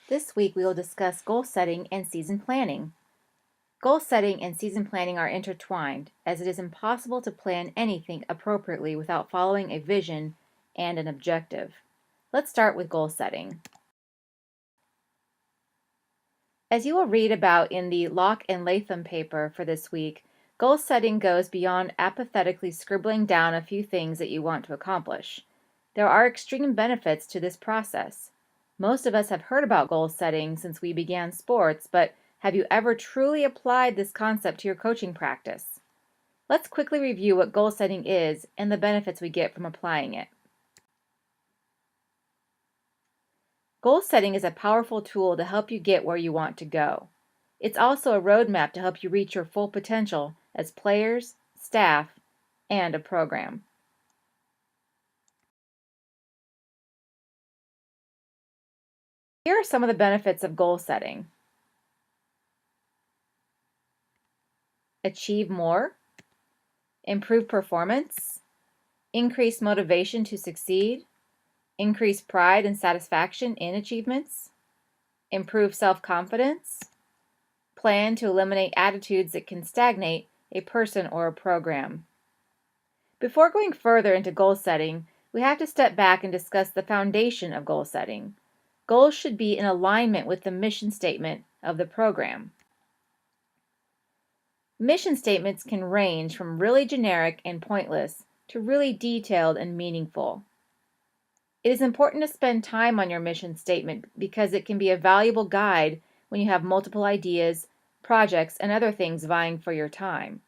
This week we will discuss goal setting and season planning. Goal setting and season planning are intertwined, as it is impossible to plan anything appropriately without following a vision and an objective. Let's start with goal setting. As you will read about in the Locke and Latham paper for this week, goal setting goes beyond apathetically scribbling down a few things that you want to accomplish. There are extreme benefits to this process. Most of us have heard about goal setting since we began sports, but have you ever truly applied this concept to your coaching practice? Let's quickly review what goal setting is and the benefits we get from applying it. Goal setting is a powerful tool to help you get where you want to go. It's also a roadmap to help you reach your full potential as players, staff, and a program. Here are some of the benefits of goal setting. Achieve more, improve performance, increase motivation to succeed, increase pride and satisfaction in achievements, improve self-confidence, plan to eliminate attitudes that can stagnate a person or a program. Before going further into goal setting, we have to step back and discuss the foundation of goal setting. Goals should be in alignment with the mission statement of the program. Mission statements can range from really generic and pointless to really detailed and meaningful. It is important to spend time on your mission statement because it can be a valuable guide when you have multiple ideas, projects, and other things vying for your time.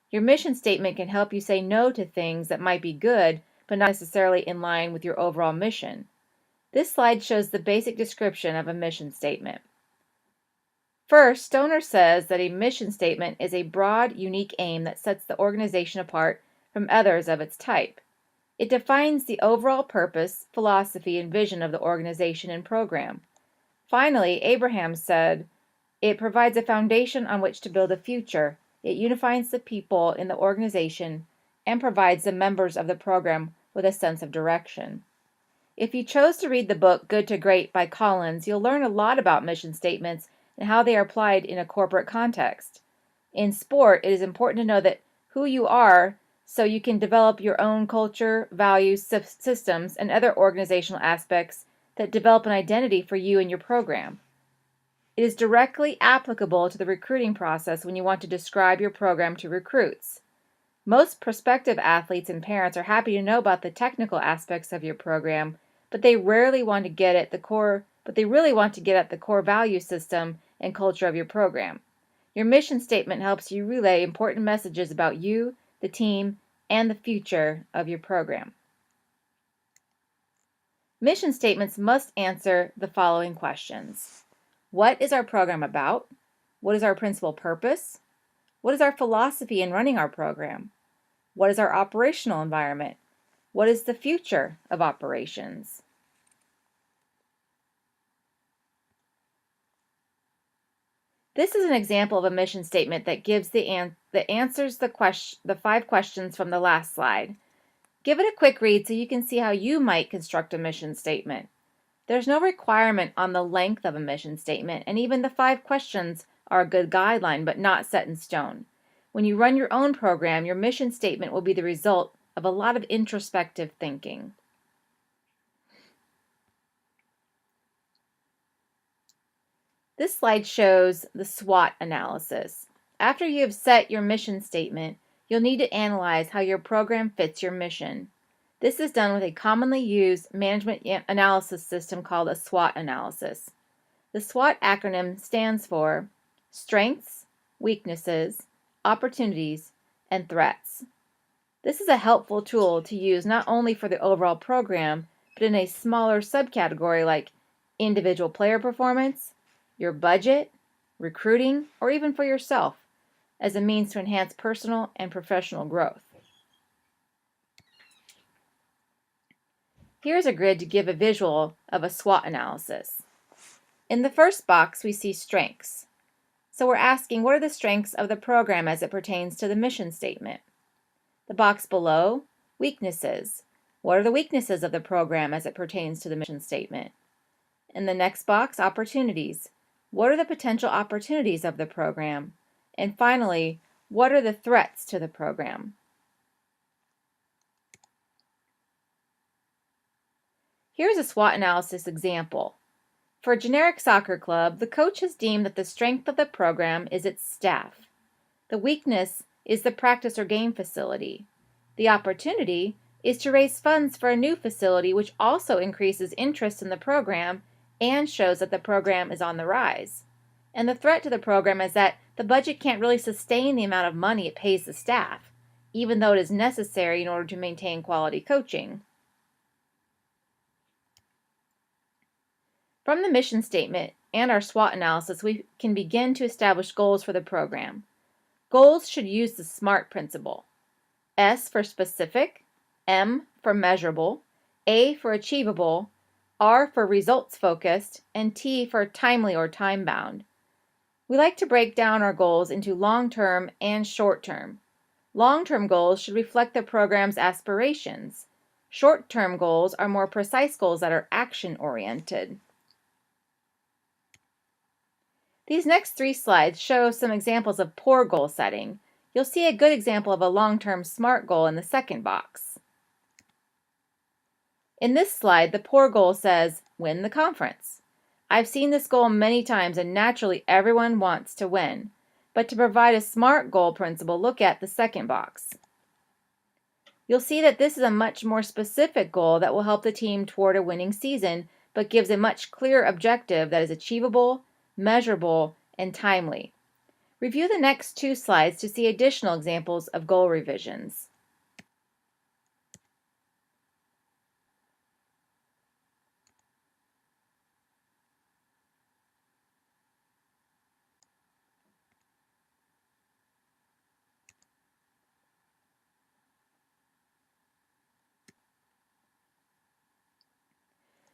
Your mission statement can help you say no to things that might be good but not necessarily in line with your overall mission. This slide shows the basic description of a mission statement. First, Stoner says that a mission statement is a broad, unique aim that sets the organization apart from others of its type. It defines the overall purpose, philosophy, and vision of the organization and program. Finally, Abraham said, it provides a foundation on which to build a future. It unifies the people in the organization and provides the members of the program with a sense of direction. If you chose to read the book Good to Great by Collins, you'll learn a lot about mission statements and how they are applied in a corporate context. In sport, it is important to know that who you are so you can develop your own culture, values, systems, and other organizational aspects that develop an identity for you and your program. It is directly applicable to the recruiting process when you want to describe your program to recruits. Most prospective athletes and parents are happy to know about the technical aspects of your program, but they really want to get at the core value system and culture of your program. Your mission statement helps you relay important messages about you, the team, and the future of your program. Mission statements must answer the following questions. What is our program about? What is our principal purpose? What is our philosophy in running our program? What is our operational environment? What is the future of operations? This is an example of a mission statement that gives that answers the 5 questions from the last slide. Give it a quick read so you can see how you might construct a mission statement. There's no requirement on the length of a mission statement, and even the 5 questions are a good guideline, but not set in stone. When you run your own program, your mission statement will be the result of a lot of introspective thinking. This slide shows the SWOT analysis. After you have set your mission statement, you'll need to analyze how your program fits your mission. This is done with a commonly used management analysis system called a SWOT analysis. The SWOT acronym stands for Strengths, Weaknesses, Opportunities, and Threats. This is a helpful tool to use not only for the overall program, but in a smaller subcategory like individual player performance, your budget, recruiting, or even for yourself as a means to enhance personal and professional growth. Here's a grid to give a visual of a SWOT analysis. In the first box, we see strengths. So we're asking, what are the strengths of the program as it pertains to the mission statement? The box below, weaknesses. What are the weaknesses of the program as it pertains to the mission statement? In the next box, opportunities. What are the potential opportunities of the program? And finally, what are the threats to the program? Here's a SWOT analysis example. For a generic soccer club, the coach has deemed that the strength of the program is its staff. The weakness is the practice or game facility. The opportunity is to raise funds for a new facility, which also increases interest in the program and shows that the program is on the rise. And the threat to the program is that the budget can't really sustain the amount of money it pays the staff, even though it is necessary in order to maintain quality coaching. From the mission statement and our SWOT analysis, we can begin to establish goals for the program. Goals should use the SMART principle. S for specific, M for measurable, A for achievable, R for results focused, and T for timely or time bound. We like to break down our goals into long-term and short-term. Long-term goals should reflect the program's aspirations. Short-term goals are more precise goals that are action-oriented. These next 3 slides show some examples of poor goal setting. You'll see a good example of a long-term SMART goal in the second box. In this slide, the poor goal says, win the conference. I've seen this goal many times and naturally everyone wants to win. But to provide a SMART goal principle, look at the second box. You'll see that this is a much more specific goal that will help the team toward a winning season, but gives a much clearer objective that is achievable, measurable, and timely. Review the next 2 slides to see additional examples of goal revisions.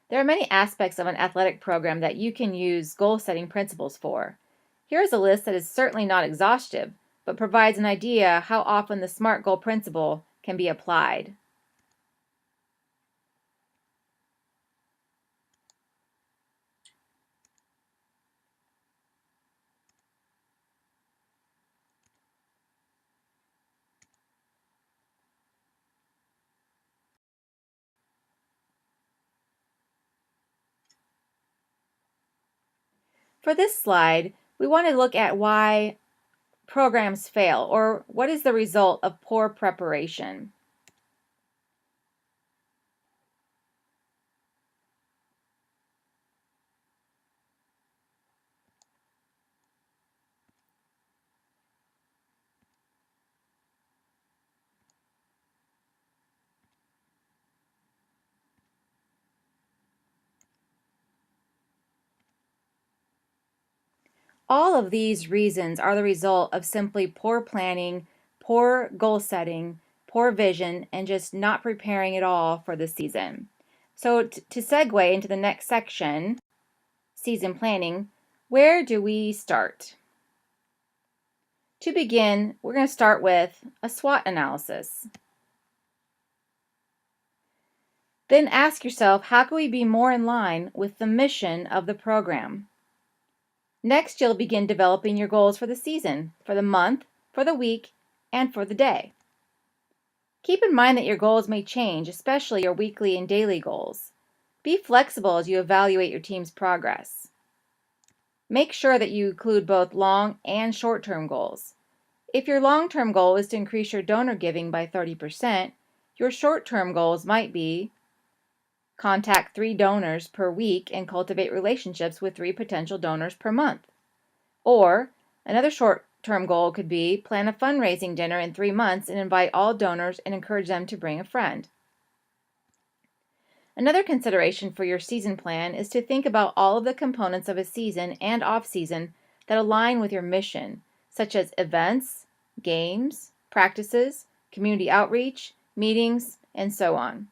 There are many aspects of an athletic program that you can use goal-setting principles for. Here is a list that is certainly not exhaustive, but provides an idea how often the SMART goal principle can be applied. For this slide, we want to look at why programs fail, or what is the result of poor preparation. All of these reasons are the result of simply poor planning, poor goal setting, poor vision, and just not preparing at all for the season. So to segue into the next section, season planning, where do we start? To begin, we're going to start with a SWOT analysis. Then ask yourself, how can we be more in line with the mission of the program? Next, you'll begin developing your goals for the season, for the month, for the week, and for the day. Keep in mind that your goals may change, especially your weekly and daily goals. Be flexible as you evaluate your team's progress. Make sure that you include both long and short-term goals. If your long-term goal is to increase your donor giving by 30%, your short-term goals might be contact 3 donors per week and cultivate relationships with 3 potential donors per month. Or another short-term goal could be plan a fundraising dinner in 3 months and invite all donors and encourage them to bring a friend. Another consideration for your season plan is to think about all of the components of a season and off-season that align with your mission, such as events, games, practices, community outreach, meetings, and so on.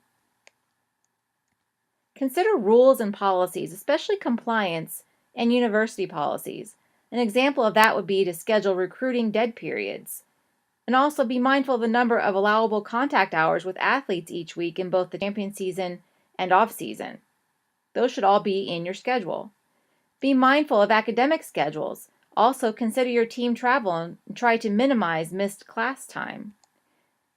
Consider rules and policies, especially compliance and university policies. An example of that would be to schedule recruiting dead periods. And also be mindful of the number of allowable contact hours with athletes each week in both the champion season and off-season. Those should all be in your schedule. Be mindful of academic schedules. Also, consider your team travel and try to minimize missed class time.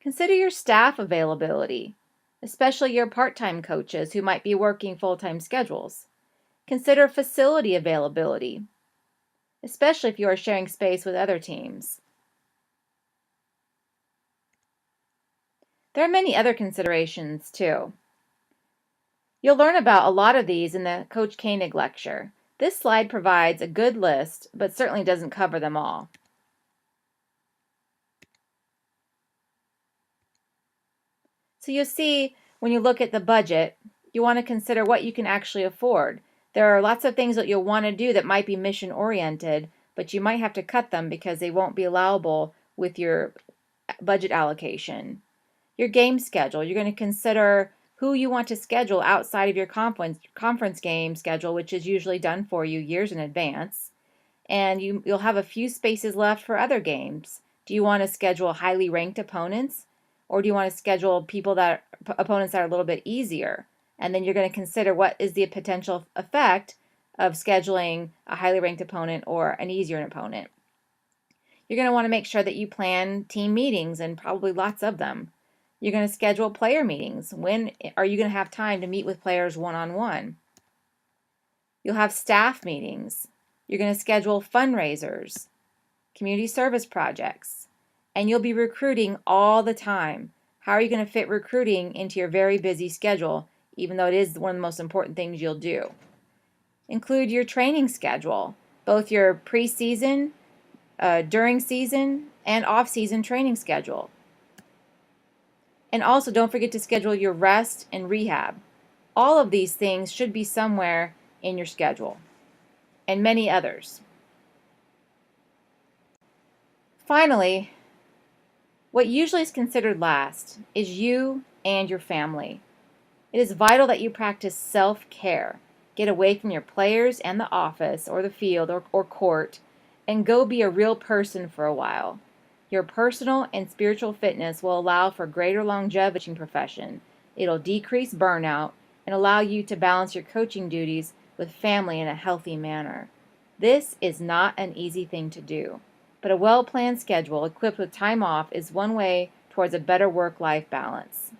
Consider your staff availability, especially your part-time coaches who might be working full-time schedules. Consider facility availability, especially if you are sharing space with other teams. There are many other considerations too. You'll learn about a lot of these in the Coach Koenig lecture. This slide provides a good list, but certainly doesn't cover them all. So you'll see when you look at the budget, you want to consider what you can actually afford. There are lots of things that you'll want to do that might be mission oriented, but you might have to cut them because they won't be allowable with your budget allocation. Your game schedule, you're going to consider who you want to schedule outside of your conference game schedule, which is usually done for you years in advance. And you'll have a few spaces left for other games. Do you want to schedule highly ranked opponents, or do you want to schedule opponents that are a little bit easier? And then you're going to consider what is the potential effect of scheduling a highly ranked opponent or an easier opponent. You're going to want to make sure that you plan team meetings, and probably lots of them. You're going to schedule player meetings. When are you going to have time to meet with players one-on-one? You'll have staff meetings. You're going to schedule fundraisers, community service projects, and you'll be recruiting all the time. How are you going to fit recruiting into your very busy schedule, even though it is one of the most important things you'll do? Include your training schedule, both your preseason, during season, and off-season training schedule. And also don't forget to schedule your rest and rehab. All of these things should be somewhere in your schedule, and many others. Finally, what usually is considered last is you and your family. It is vital that you practice self-care. Get away from your players and the office or the field or court, and go be a real person for a while. Your personal and spiritual fitness will allow for greater longevity in the profession. It'll decrease burnout and allow you to balance your coaching duties with family in a healthy manner. This is not an easy thing to do, but a well-planned schedule equipped with time off is one way towards a better work-life balance.